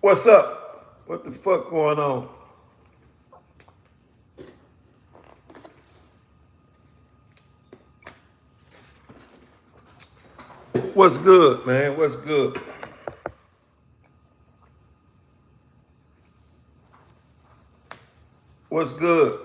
What's up? What the fuck going on? What's good, man? What's good? What's good?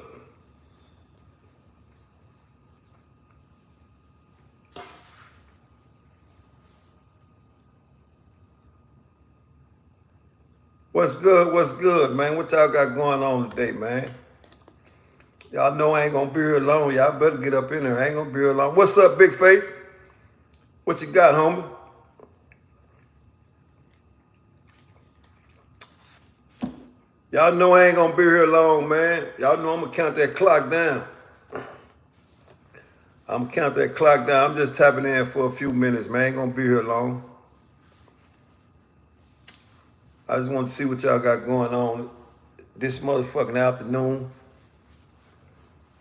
What's good? What's good, man? What y'all got going on today, man? Y'all know I ain't gonna be here long. Y'all better get up in there. I ain't gonna be here long. What's up, big face? What you got, homie? Y'all know I ain't gonna be here long, man. Y'all know I'm gonna count that clock down. I'm gonna count that clock down. I'm just tapping in for a few minutes, man. I ain't gonna be here long. I just want to see what y'all got going on this motherfucking afternoon.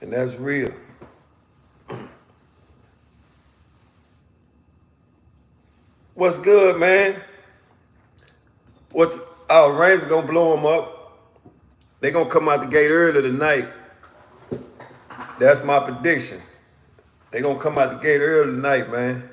And that's real. What's good, man? Our rains are gonna blow them up. They gonna come out the gate early tonight. That's my prediction. They gonna come out the gate early tonight, man.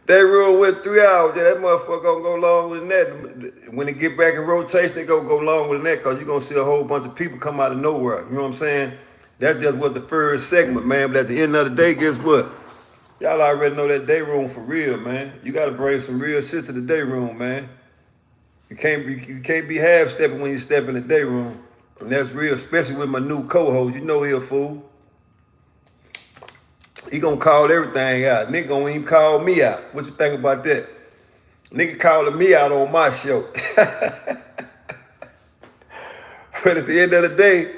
That rule went 3 hours. Yeah, that motherfucker gonna go long with that. When they get back in rotation, they gonna go long with that because you're gonna see a whole bunch of people come out of nowhere. You know what I'm saying? That's just what the first segment, man. But at the end of the day, guess what? Y'all already know that day room for real, man. You gotta bring some real shit to the day room, man. You can't be half-stepping when you step in the day room. And that's real, especially with my new co-host. You know he a fool. He gonna call everything out. Nigga gonna even call me out. What you think about that? Nigga calling me out on my show. But at the end of the day,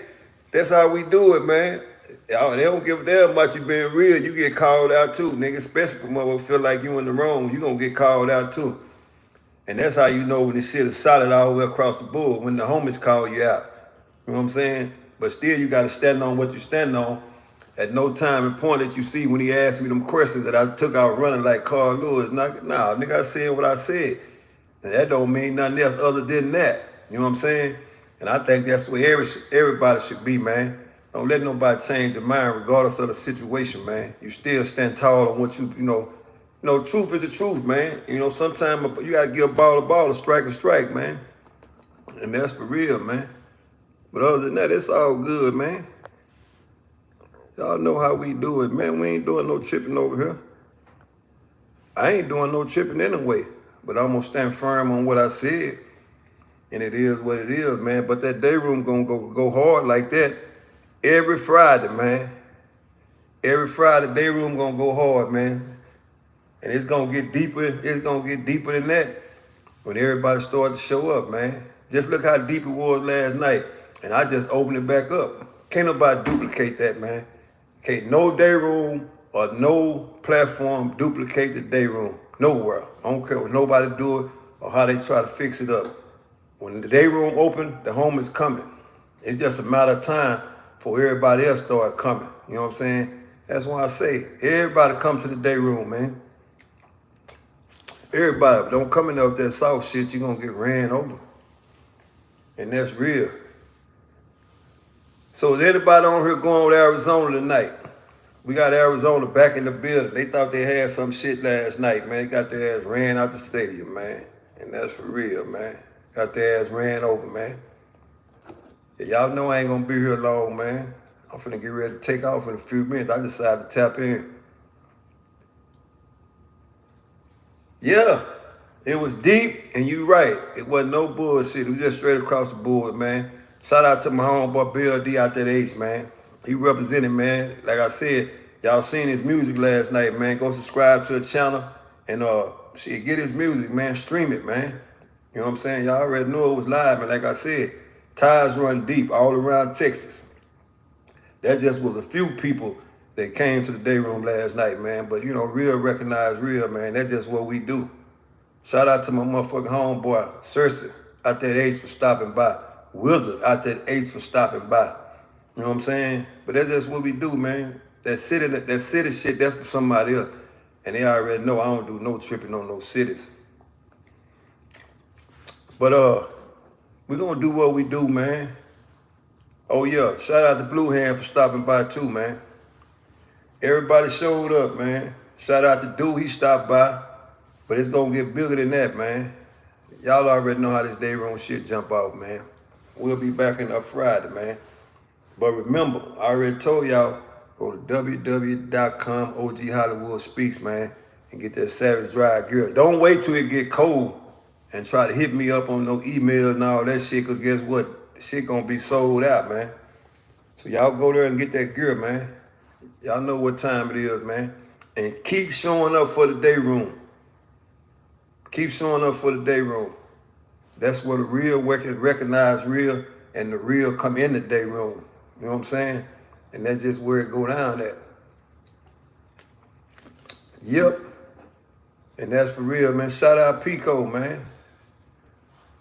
that's how we do it, man. They don't give a damn about you being real. You get called out too, nigga. Especially for motherfuckers feel like you in the wrong. You gonna get called out too. And that's how you know when this shit is solid all the way across the board, when the homies call you out. You know what I'm saying? But still, you got to stand on what you stand on. At no time and point that you see when he asked me them questions that I took out running like Carl Lewis. Nah, nigga, I said what I said. And that don't mean nothing else other than that. You know what I'm saying? And I think that's where everybody should be, man. Don't let nobody change your mind regardless of the situation, man. You still stand tall on what you know. Truth is the truth, man. Sometimes you got to give a ball, a strike, man. And that's for real, man. But other than that, it's all good, man. Y'all know how we do it, man. We ain't doing no tripping over here. I ain't doing no tripping anyway. But I'm going to stand firm on what I said. And it is what it is, man. But that day room going to go hard like that every Friday, man. Every Friday, day room going to go hard, man. And it's going to get deeper. It's going to get deeper than that when everybody starts to show up, man. Just look how deep it was last night. And I just opened it back up. Can't nobody duplicate that, man. Can't no day room or no platform duplicate the day room. Nowhere. I don't care what nobody do it or how they try to fix it up. When the day room open, the home is coming. It's just a matter of time for everybody else start coming. You know what I'm saying? That's why I say, everybody come to the day room, man. Everybody, don't come in there with that soft shit, you're going to get ran over. And that's real. So is anybody on here going with Arizona tonight? We got Arizona back in the building. They thought they had some shit last night, man. They got their ass ran out the stadium, man. And that's for real, man. Got their ass ran over, man. Yeah, y'all know I ain't gonna be here long, man. I'm finna get ready to take off in a few minutes. I decided to tap in. Yeah, it was deep, and you right. It wasn't no bullshit. It was just straight across the board, man. Shout out to my homeboy Bill D out that H, man. He represented, man. Like I said, y'all seen his music last night, man. Go subscribe to the channel and get his music, man. Stream it, man. You know what I'm saying? Y'all already knew it was live, and like I said, ties run deep all around Texas. That just was a few people that came to the day room last night, man. But, real recognize real, man. That's just what we do. Shout out to my motherfucking homeboy, Cersei, out that H for stopping by. wizard out that Ace for stopping by. You know what I'm saying? But that's just what we do, man. That city shit, that's for somebody else. And they already know I don't do no tripping on no cities. But we're gonna do what we do, man. Oh yeah, shout out to Blue Hand for stopping by too, man. Everybody showed up, man. Shout out to Dude, he stopped by. But it's gonna get bigger than that, man. Y'all already know how this day room shit jump out, man. We'll be back in up Friday, man. But remember, I already told y'all, go to www.com, OG Hollywood Speaks, man, and get that Savage Drive gear. Don't wait till it get cold and try to hit me up on no email and all that shit, because guess what? The shit gonna be sold out, man. So y'all go there and get that gear, man. Y'all know what time it is, man. And keep showing up for the day room. Keep showing up for the day room. That's where the real recognize real and the real come in the day room. You know what I'm saying? And that's just where it go down at. Yep. And that's for real, man. Shout out Pico, man.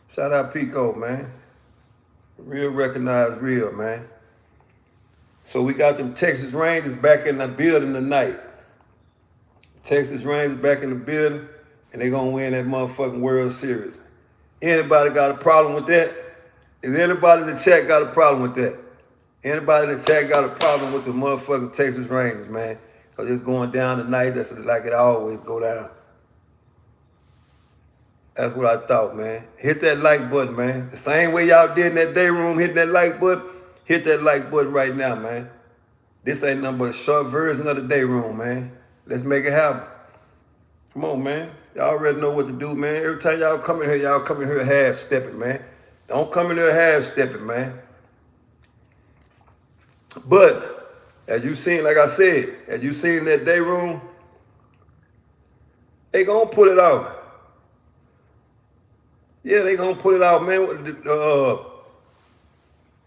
Shout out Pico, man. Real recognize real, man. So we got them Texas Rangers back in the building tonight. Texas Rangers back in the building, and they gonna win that motherfucking World Series. Anybody got a problem with that? Is anybody in the chat got a problem with that? Anybody in the chat got a problem with the motherfucking Texas Rangers, man? Because it's going down tonight. That's like it always go down. That's what I thought, man. Hit that like button, man. The same way y'all did in that day room, hitting that like button, hit that like button right now, man. This ain't nothing but a short version of the day room, man. Let's make it happen. Come on, man. Y'all already know what to do, man. Every time y'all come in here half-stepping, man. Don't come in here half-stepping, man. But, as you seen, like I said, as you seen in that day room, they gonna pull it out. Yeah, they gonna pull it out, man.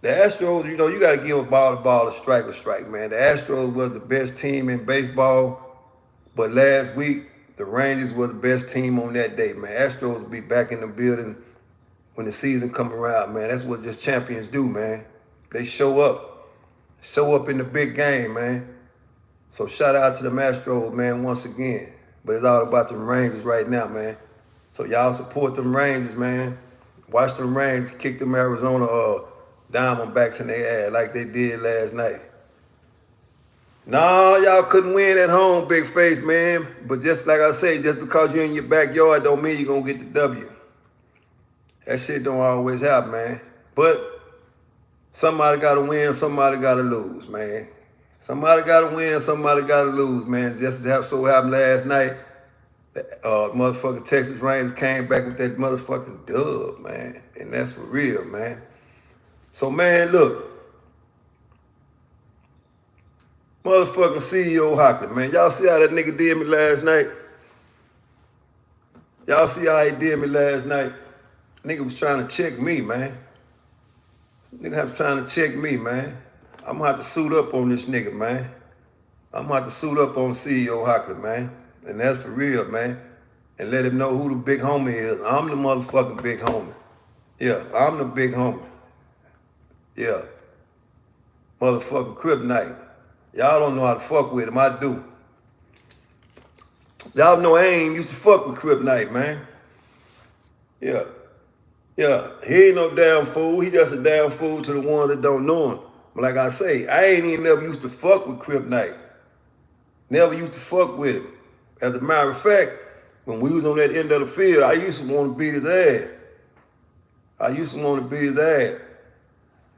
The Astros, you know, you gotta give a ball, a strike, man. The Astros was the best team in baseball, but last week, the Rangers were the best team on that day, man. Astros will be back in the building when the season come around, man. That's what just champions do, man. They show up in the big game, man. So shout out to the Astros, man, once again. But it's all about them Rangers right now, man. So y'all support them Rangers, man. Watch them Rangers kick them Arizona Diamondbacks in their ass like they did last night. No, y'all couldn't win at home, big face, man. But just like I say, just because you're in your backyard don't mean you're going to get the W. That shit don't always happen, man. But somebody got to win, somebody got to lose, man. Somebody got to win, somebody got to lose, man. Just so happened last night, motherfucking Texas Rangers came back with that motherfucking dub, man. And that's for real, man. So, man, look. Motherfucking CEO Hockley, man. Y'all see how that nigga did me last night? Y'all see how he did me last night? Nigga was trying to check me, man. Nigga was trying to check me, man. I'm gonna have to suit up on this nigga, man. I'm gonna have to suit up on CEO Hockley, man. And that's for real, man. And let him know who the big homie is. I'm the motherfucking big homie. Yeah, I'm the big homie. Yeah. Motherfucking CRIPTonite. Y'all don't know how to fuck with him. I do. Y'all know I ain't used to fuck with CRIPTonite, man. Yeah. Yeah. He ain't no damn fool. He just a damn fool to the ones that don't know him. But like I say, I ain't even never used to fuck with CRIPTonite. Never used to fuck with him. As a matter of fact, when we was on that end of the field, I used to want to beat his ass.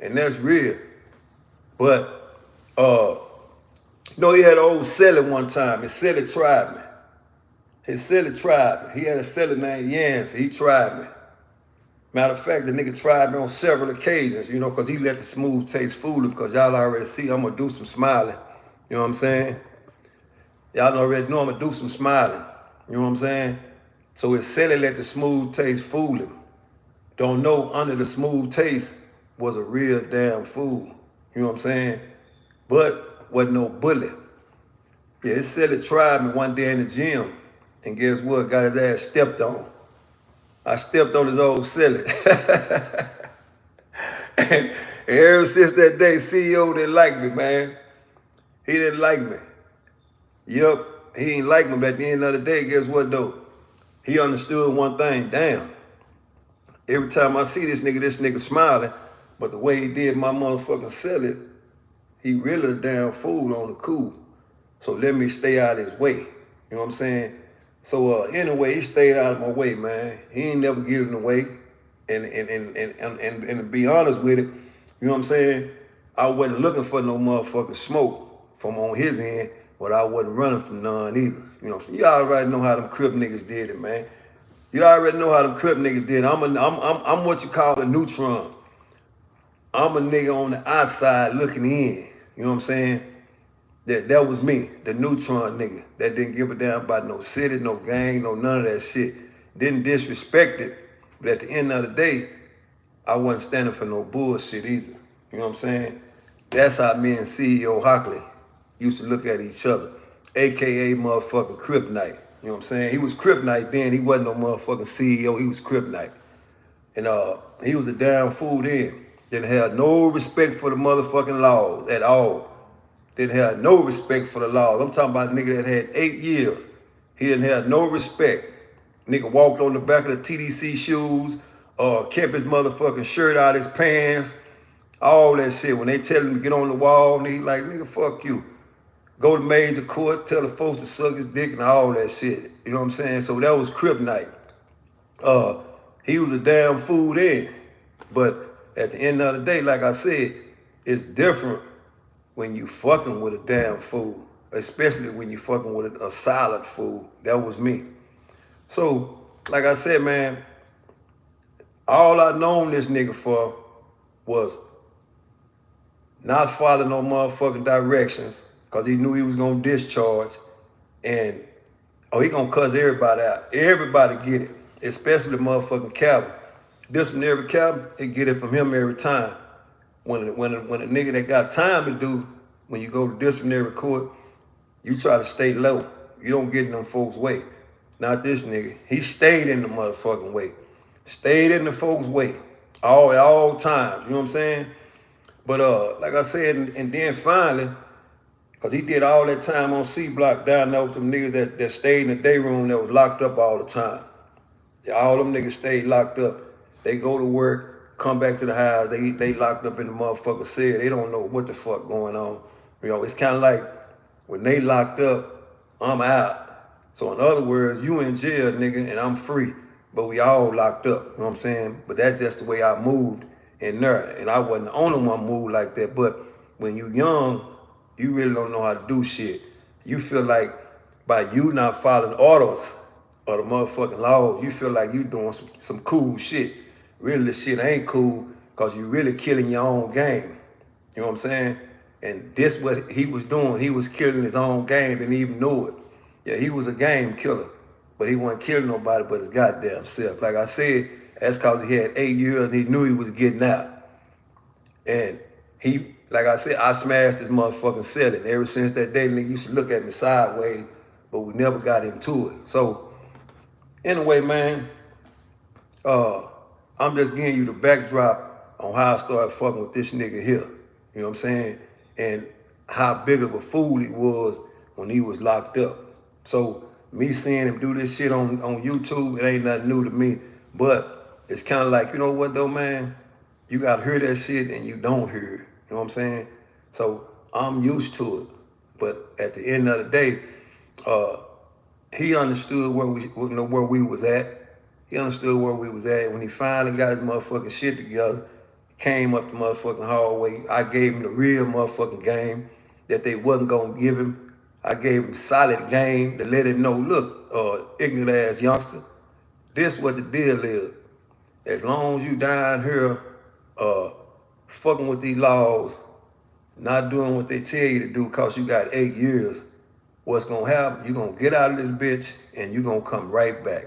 And that's real. But, you know, he had an old celly one time. His celly tried me. He had a celly named Yancey. He tried me. Matter of fact, the nigga tried me on several occasions, you know, because he let the smooth taste fool him, because y'all already see I'm going to do some smiling. You know what I'm saying? Y'all already know I'm going to do some smiling. You know what I'm saying? So his celly let the smooth taste fool him. Don't know under the smooth taste was a real damn fool. You know what I'm saying? But wasn't no bully. Yeah, his celly tried me one day in the gym, and guess what? Got his ass stepped on. I stepped on his old celly. And ever since that day, CEO didn't like me, man. He didn't like me. Yup, he ain't like me, but at the end of the day, guess what though? He understood one thing, damn. Every time I see this nigga smiling, but the way he did my motherfucking selling, he really a damn fool on the cool. So let me stay out of his way. You know what I'm saying? So anyway, he stayed out of my way, man. He ain't never get in the way. And to be honest with it, you know what I'm saying? I wasn't looking for no motherfucking smoke from on his end, but I wasn't running from none either. You know what I'm saying? You already know how them Crip niggas did it, man. You already know how them Crip niggas did it. I'm what you call a neutron. I'm a nigga on the outside looking in. You know what I'm saying? That was me, the neutron nigga that didn't give a damn about no city, no gang, no none of that shit. Didn't disrespect it, but at the end of the day, I wasn't standing for no bullshit either. You know what I'm saying? That's how me and CEO Hockley used to look at each other, AKA motherfucking CRIPTonite. You know what I'm saying? He was CRIPTonite then. He wasn't no motherfucking CEO. He was CRIPTonite. And he was a damn fool then. Didn't have no respect for the motherfucking laws at all. Didn't have no respect for the laws. I'm talking about a nigga that had 8 years. He didn't have no respect. Nigga walked on the back of the TDC shoes, kept his motherfucking shirt out his pants, all that shit. When they tell him to get on the wall, and he like, nigga, fuck you. Go to major court, tell the folks to suck his dick and all that shit. You know what I'm saying? So that was CRIPTonite. He was a damn fool then. But at the end of the day, like I said, it's different when you fucking with a damn fool, especially when you fucking with a solid fool. That was me. So, like I said, man, all I known this nigga for was not following no motherfucking directions, because he knew he was gonna discharge, and he gonna cuss everybody out. Everybody get it, especially the motherfucking cabin. Disciplinary cabin, they get it from him every time. When a nigga that got time to do, when you go to disciplinary court, you try to stay low. You don't get in them folks' way. Not this nigga. He stayed in the motherfucking way. Stayed in the folks' way. At all times. You know what I'm saying? But like I said, and then finally, because he did all that time on C Block down there with them niggas that stayed in the day room that was locked up all the time. All them niggas stayed locked up. They go to work, come back to the house, they locked up in the motherfucker cell. They don't know what the fuck going on. You know, it's kind of like when they locked up, I'm out. So in other words, you in jail, nigga, and I'm free. But we all locked up, you know what I'm saying? But that's just the way I moved in there. And I wasn't the only one moved like that. But when you young, you really don't know how to do shit. You feel like by you not following orders or the motherfucking laws, you feel like you doing some cool shit. Really, the shit ain't cool because you really killing your own game. You know what I'm saying? And this what he was doing. He was killing his own game, didn't even know it. Yeah, he was a game killer, but he wasn't killing nobody but his goddamn self. Like I said, that's because he had 8 years and he knew he was getting out. And he, like I said, I smashed his motherfucking cell. And ever since that day, nigga used to look at me sideways, but we never got into it. So, anyway, man, I'm just giving you the backdrop on how I started fucking with this nigga here. You know what I'm saying? And how big of a fool he was when he was locked up. So me seeing him do this shit on YouTube, it ain't nothing new to me. But it's kind of like, you know what though, man? You got to hear that shit and you don't hear it. You know what I'm saying? So I'm used to it. But at the end of the day, he understood where we was at. He understood where we was at. When he finally got his motherfucking shit together, came up the motherfucking hallway, I gave him the real motherfucking game that they wasn't gonna give him. I gave him solid game to let him know, look, ignorant ass youngster, this what the deal is. As long as you down here fucking with these laws, not doing what they tell you to do because you got 8 years, what's gonna happen? You're gonna get out of this bitch and you're gonna come right back.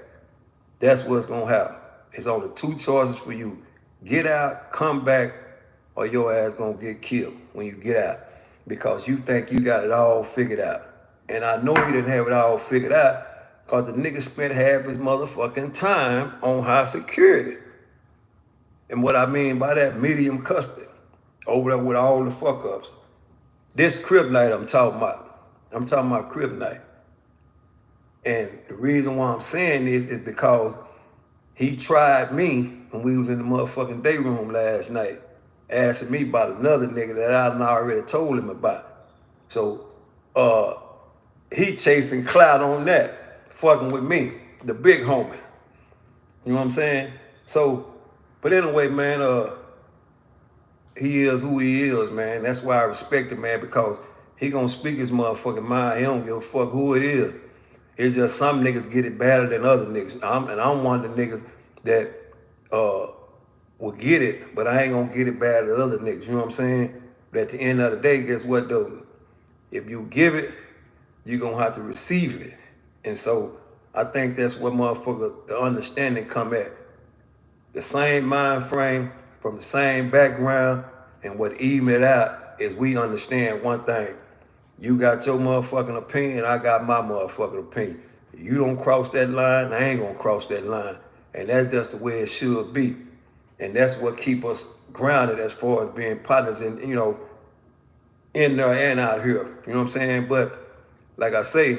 That's what's gonna happen. It's only 2 choices for you. Get out, come back, or your ass gonna get killed when you get out because you think you got it all figured out. And I know he didn't have it all figured out because the nigga spent half his motherfucking time on high security. And what I mean by that, medium custard. Over there with all the fuck ups. This CRIPTonite I'm talking about. I'm talking about CRIPTonite. And the reason why I'm saying this is because he tried me when we was in the motherfucking day room last night, asking me about another nigga that I already told him about. So he chasing clout on that, fucking with me, the big homie. You know what I'm saying? So, but anyway, man, he is who he is, man. That's why I respect him, man, because he gonna speak his motherfucking mind. He don't give a fuck who it is. It's just some niggas get it better than other niggas. I'm one of the niggas that will get it, but I ain't gonna get it better than other niggas. You know what I'm saying? But at the end of the day, guess what though? If you give it, you're gonna have to receive it. And so I think that's what motherfucker, the understanding come at. The same mind frame, from the same background, and what even it out is we understand one thing. You got your motherfucking opinion, I got my motherfucking opinion. You don't cross that line, I ain't gonna cross that line. And that's just the way it should be. And that's what keep us grounded as far as being partners in, you know, in there and out here. You know what I'm saying? But like I say,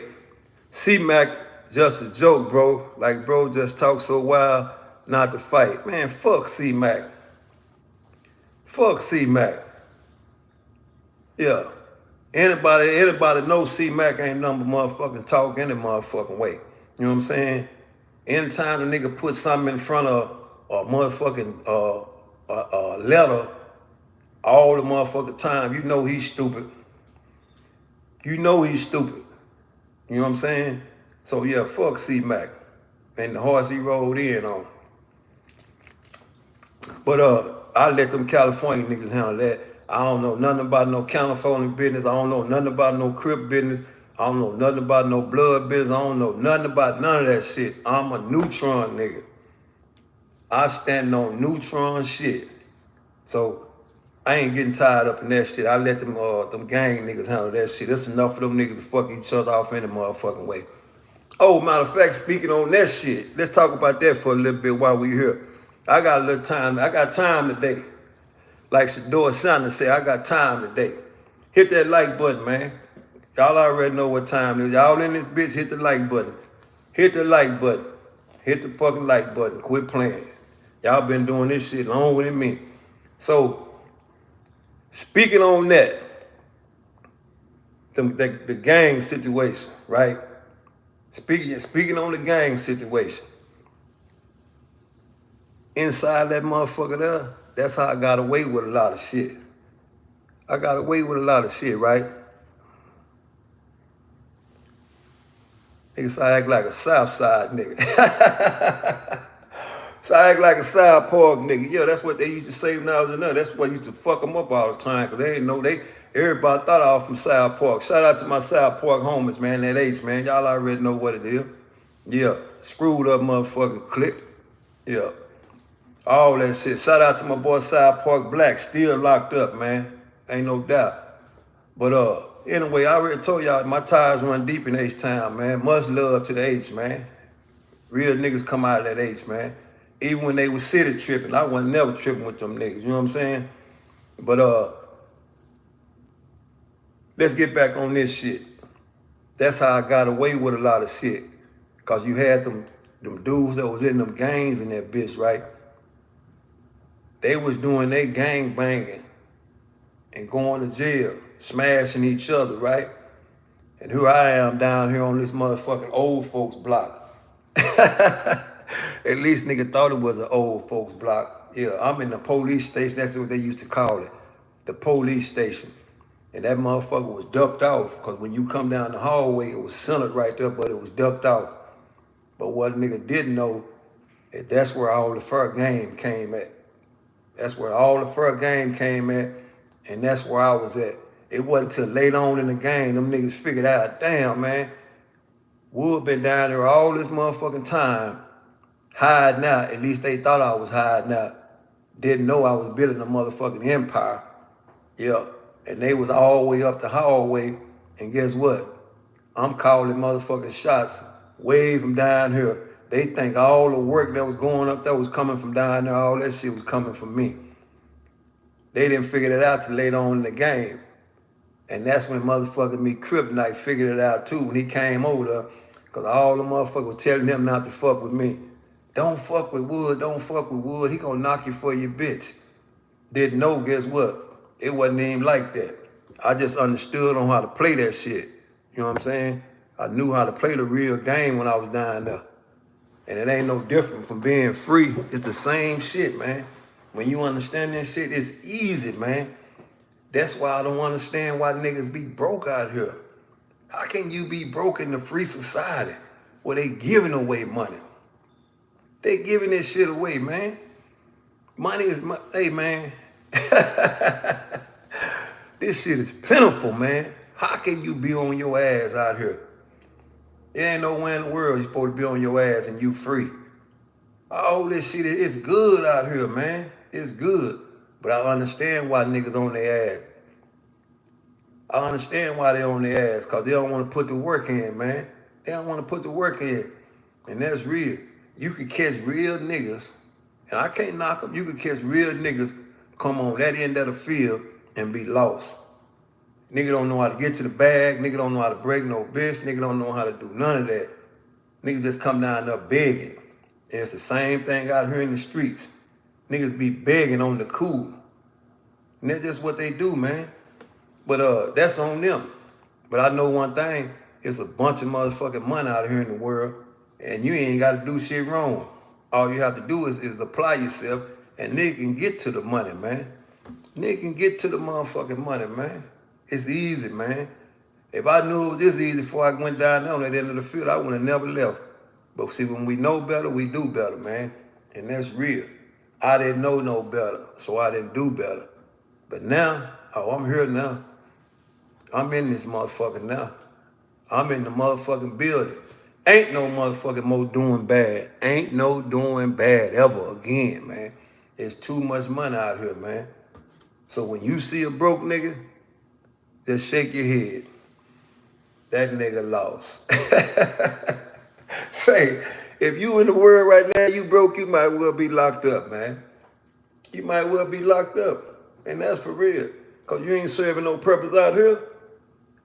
C-Mac just a joke, bro. Like, bro just talk so wild not to fight. Man, fuck C-Mac. Fuck C-Mac. Yeah. Anybody know C-Mac ain't number motherfucking talk any motherfucking way. You know what I'm saying? Anytime the nigga put something in front of a motherfucking letter, all the motherfucking time, you know he's stupid. You know he's stupid. You know what I'm saying? So yeah, fuck C-Mac and the horse he rode in on. But I let them California niggas handle that. I don't know nothing about no California business. I don't know nothing about no Crip business. I don't know nothing about no blood business. I don't know nothing about none of that shit. I'm a neutron nigga. I stand on neutron shit. So I ain't getting tied up in that shit. I let them gang niggas handle that shit. That's enough for them niggas to fuck each other off any motherfucking way. Oh, matter of fact, speaking on that shit, let's talk about that for a little bit while we here. I got a little time. I got time today. Like Shador Sanders said, I got time today. Hit that like button, man. Y'all already know what time it is. Y'all in this bitch, hit the like button. Hit the like button. Hit the fucking like button. Quit playing. Y'all been doing this shit longer than me. So, speaking on that, the gang situation, right? Speaking on the gang situation. Inside that motherfucker there, that's how I got away with a lot of shit. I got away with a lot of shit, right? Niggas I act like a South Side nigga. So I act like a South Park nigga. Yeah, that's what they used to say when I was in there. That's what used to fuck them up all the time, because they didn't know everybody thought I was from South Park. Shout out to my South Park homies, man, that H, man. Y'all already know what it is. Yeah, screwed up motherfucking click. Yeah. All that shit. Shout out to my boy South Park Black, still locked up, man. Ain't no doubt. But anyway, I already told y'all my ties run deep in H-Town, man. Much love to the H, man. Real niggas come out of that H, man. Even when they was city tripping, I wasn't never tripping with them niggas, you know what I'm saying? But let's get back on this shit. That's how I got away with a lot of shit. Cause you had them dudes that was in them gangs in that bitch, right? They was doing their gang banging and going to jail, smashing each other, right? And here I am down here on this motherfucking old folks block. At least nigga thought it was an old folks block. Yeah, I'm in the police station. That's what they used to call it, the police station. And that motherfucker was ducked off, because when you come down the hallway, it was centered right there, but it was ducked off. But what a nigga didn't know, that's where all the fur game came at. That's where all the fur game came at, and that's where I was at. It wasn't till late on in the game, them niggas figured out, damn, man, Wood been down there all this motherfucking time, hiding out. At least they thought I was hiding out. Didn't know I was building a motherfucking empire. Yeah, and they was all the way up the hallway, and guess what? I'm calling motherfucking shots way from down here. They think all the work that was going up that was coming from down there, all that shit was coming from me. They didn't figure that out till later on in the game. And that's when motherfucking me CRIPTonite figured it out too when he came over there. Because all the motherfuckers were telling him not to fuck with me. Don't fuck with Wood, don't fuck with Wood. He gonna knock you for your bitch. Didn't know, guess what? It wasn't even like that. I just understood on how to play that shit. You know what I'm saying? I knew how to play the real game when I was down there. And it ain't no different from being free. It's the same shit, man. When you understand that shit, it's easy, man. That's why I don't understand why niggas be broke out here. How can you be broke in the free society where they giving away money? They giving this shit away, man. Money is, hey, man. This shit is pitiful, man. How can you be on your ass out here? There ain't nowhere in the world you're supposed to be on your ass and you free. All this shit, it's good out here, man. It's good. But I understand why niggas on their ass. I understand why they on their ass, because they don't want to put the work in, man. They don't want to put the work in. And that's real. You can catch real niggas, and I can't knock them. You can catch real niggas come on that end of the field and be lost. Nigga don't know how to get to the bag. Nigga don't know how to break no bitch. Nigga don't know how to do none of that. Niggas just come down there begging. And it's the same thing out here in the streets. Niggas be begging on the cool. And that's just what they do, man. But that's on them. But I know one thing, it's a bunch of motherfucking money out here in the world, and you ain't got to do shit wrong. All you have to do is apply yourself, and nigga can get to the money, man. Nigga can get to the motherfucking money, man. It's easy, man. If I knew it was this easy before I went down there on that end of the field, I would have never left. But see, when we know better, we do better, man. And that's real. I didn't know no better, so I didn't do better. But now, I'm here now. I'm in this motherfucker now. I'm in the motherfucking building. Ain't no motherfucking more doing bad. Ain't no doing bad ever again, man. There's too much money out here, man. So when you see a broke nigga, just shake your head. That nigga lost. Say, if you in the world right now, you broke, you might well be locked up, man. You might well be locked up. And that's for real. Because you ain't serving no purpose out here.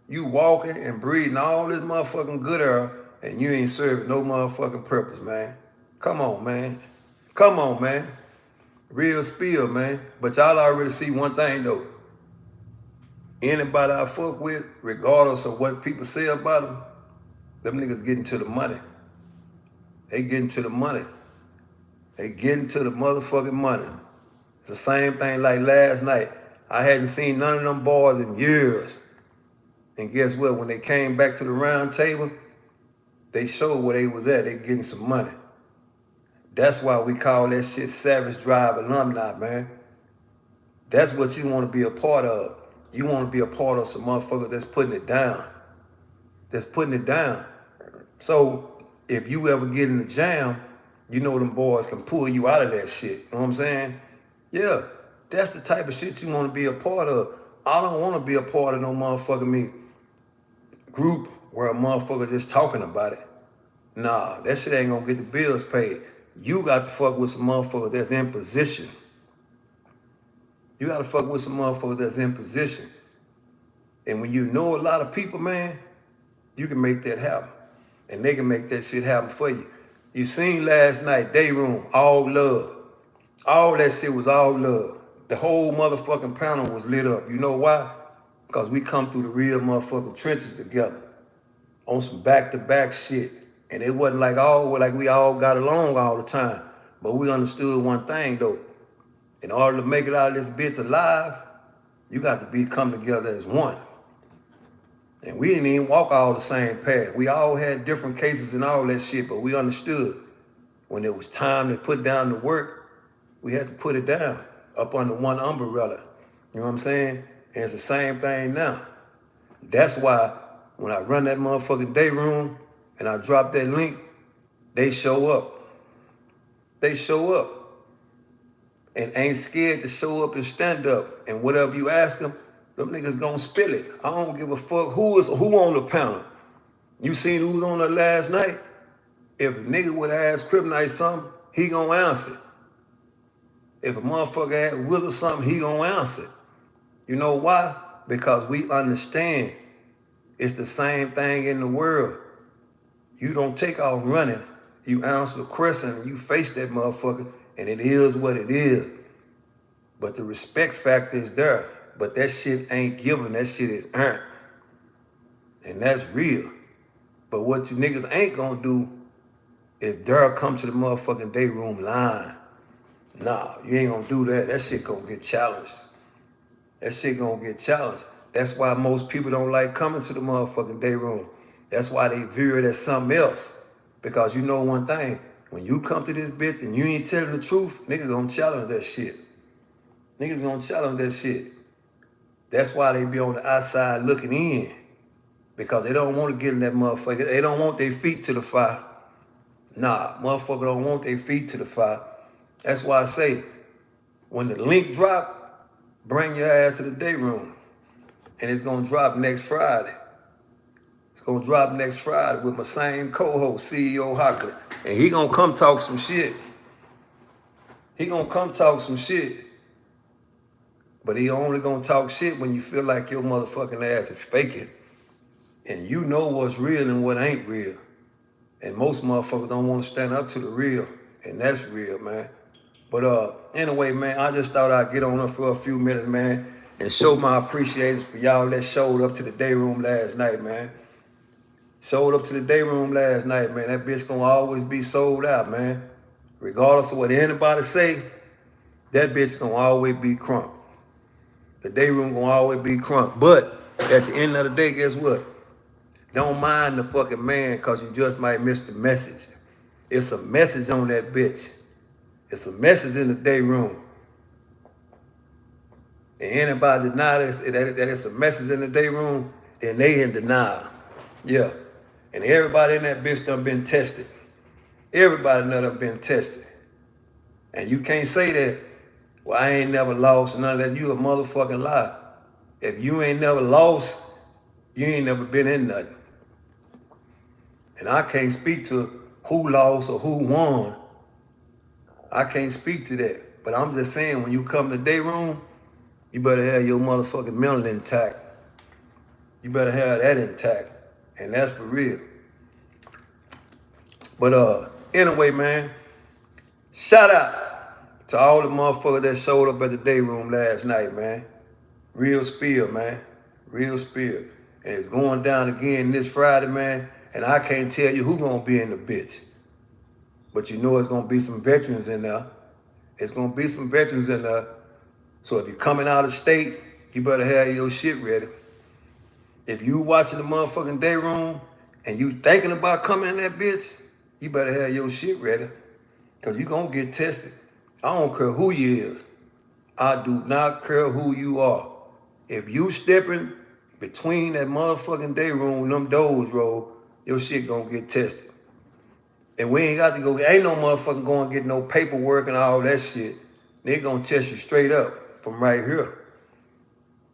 You walking and breathing all this motherfucking good air, and you ain't serving no motherfucking purpose, man. Come on, man. Come on, man. Real spill, man. But y'all already see one thing, though. Anybody I fuck with, regardless of what people say about them niggas getting to the money. They getting to the money. They getting to the motherfucking money. It's the same thing like last night. I hadn't seen none of them boys in years. And guess what? When they came back to the round table, they showed where they was at. They getting some money. That's why we call that shit Savage Drive alumni, man. That's what you want to be a part of. You want to be a part of some motherfuckers that's putting it down. That's putting it down. So if you ever get in the jam, you know them boys can pull you out of that shit. You know what I'm saying? Yeah, that's the type of shit you want to be a part of. I don't want to be a part of no motherfucking me group where a motherfucker just talking about it. Nah, that shit ain't gonna get the bills paid. You got to fuck with some motherfuckers that's in position. You got to fuck with some motherfuckers that's in position. And when you know a lot of people, man, you can make that happen. And they can make that shit happen for you. You seen last night, Day Room, all love. All that shit was all love. The whole motherfucking panel was lit up. You know why? Because we come through the real motherfucking trenches together on some back-to-back shit. And it wasn't like we all got along all the time. But we understood one thing, though. In order to make it out of this bitch alive, you got to come together as one. And we didn't even walk all the same path. We all had different cases and all that shit, but we understood when it was time to put down the work, we had to put it down up under one umbrella. You know what I'm saying? And it's the same thing now. That's why when I run that motherfucking Day Room and I drop that link, they show up. They show up. And ain't scared to show up and stand up. And whatever you ask them niggas gonna spill it. I don't give a fuck who on the panel. You seen who was on there last night? If a nigga would ask CRIPTonite something, he gonna answer. If a motherfucker ask Wizard something, he gonna answer. You know why? Because we understand it's the same thing in the world. You don't take off running. You answer the question and you face that motherfucker, and it is what it is. But the respect factor is there. But that shit ain't given. That shit is earned. And that's real. But what you niggas ain't gonna do is dare come to the motherfucking day room line. Nah, you ain't gonna do that. That shit gonna get challenged. That shit gonna get challenged. That's why most people don't like coming to the motherfucking day room. That's why they view it as something else. Because you know one thing, when you come to this bitch and you ain't telling the truth, niggas gonna challenge that shit. Niggas gonna challenge that shit. That's why they be on the outside looking in. Because they don't want to get in that motherfucker. They don't want their feet to the fire. Nah, motherfucker don't want their feet to the fire. That's why I say, when the link drop, bring your ass to the day room. And it's gonna drop next Friday. It's gonna drop next Friday with my same co-host, CEO Hockley. And he gonna come talk some shit. He gonna come talk some shit. But he only gonna talk shit when you feel like your motherfucking ass is faking. And you know what's real and what ain't real. And most motherfuckers don't want to stand up to the real. And that's real, man. But anyway, man, I just thought I'd get on her for a few minutes, man, and show my appreciation for y'all that showed up to the day room last night, man. Showed up to the day room last night, man. That bitch gonna always be sold out, man. Regardless of what anybody say, that bitch gonna always be crunk. The day room gonna always be crunk. But at the end of the day, guess what? Don't mind the fucking man, cause you just might miss the message. It's a message on that bitch. It's a message in the day room. And anybody deny that it's a message in the day room, then they in denial. Yeah. And everybody in that bitch done been tested. Everybody done been tested. And you can't say that, well, I ain't never lost, none of that. You a motherfucking lie. If you ain't never lost, you ain't never been in nothing. And I can't speak to who lost or who won. I can't speak to that. But I'm just saying, when you come to the day room, you better have your motherfucking mental intact. You better have that intact. And that's for real. But anyway, man, shout out to all the motherfuckers that showed up at the day room last night, man. Real spill, man. Real spill. And it's going down again this Friday, man. And I can't tell you who gonna be in the bitch. But you know it's gonna be some veterans in there. It's gonna be some veterans in there. So if you're coming out of state, you better have your shit ready. If you watching the motherfucking day room and you thinking about coming in that bitch, you better have your shit ready. Cause you gonna get tested. I don't care who you is. I do not care who you are. If you stepping between that motherfucking day room and them doors roll, your shit gonna get tested. And we ain't got to go, ain't no motherfucking going to get no paperwork and all that shit. They gonna test you straight up from right here.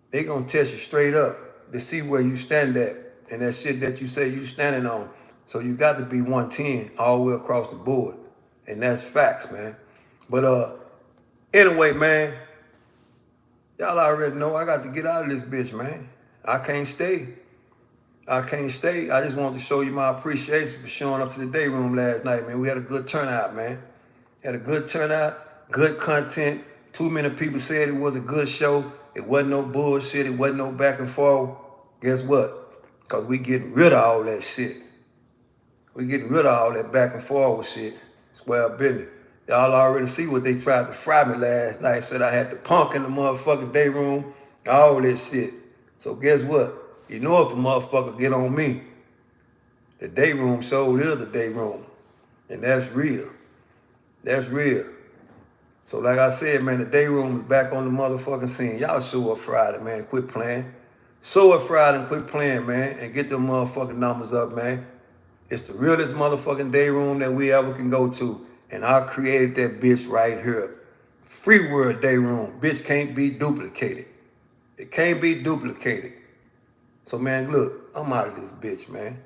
They gonna test you straight up to see where you stand at and that shit that you say you standing on. So you got to be 110 all the way across the board. And that's facts, man. But anyway, man, y'all already know I got to get out of this bitch, man. I can't stay. I can't stay. I just wanted to show you my appreciation for showing up to the day room last night, man. We had a good turnout, man. Had a good turnout, good content. Too many people said it was a good show. It wasn't no bullshit. It wasn't no back and forth. Guess what? Because we getting rid of all that shit. We getting rid of all that back and forth shit. Square business. Y'all already see what they tried to fry me last night. Said I had the punk in the motherfucking day room. All this shit. So guess what? You know if a motherfucker get on me, the day room soul is the day room. And that's real. That's real. So like I said, man, the day room is back on the motherfucking scene. Y'all show up Friday, man. Quit playing. Show up Friday and quit playing, man. And get them motherfucking numbers up, man. It's the realest motherfucking day room that we ever can go to. And I created that bitch right here. Free word day room. Bitch can't be duplicated. It can't be duplicated. So, man, look, I'm out of this bitch, man.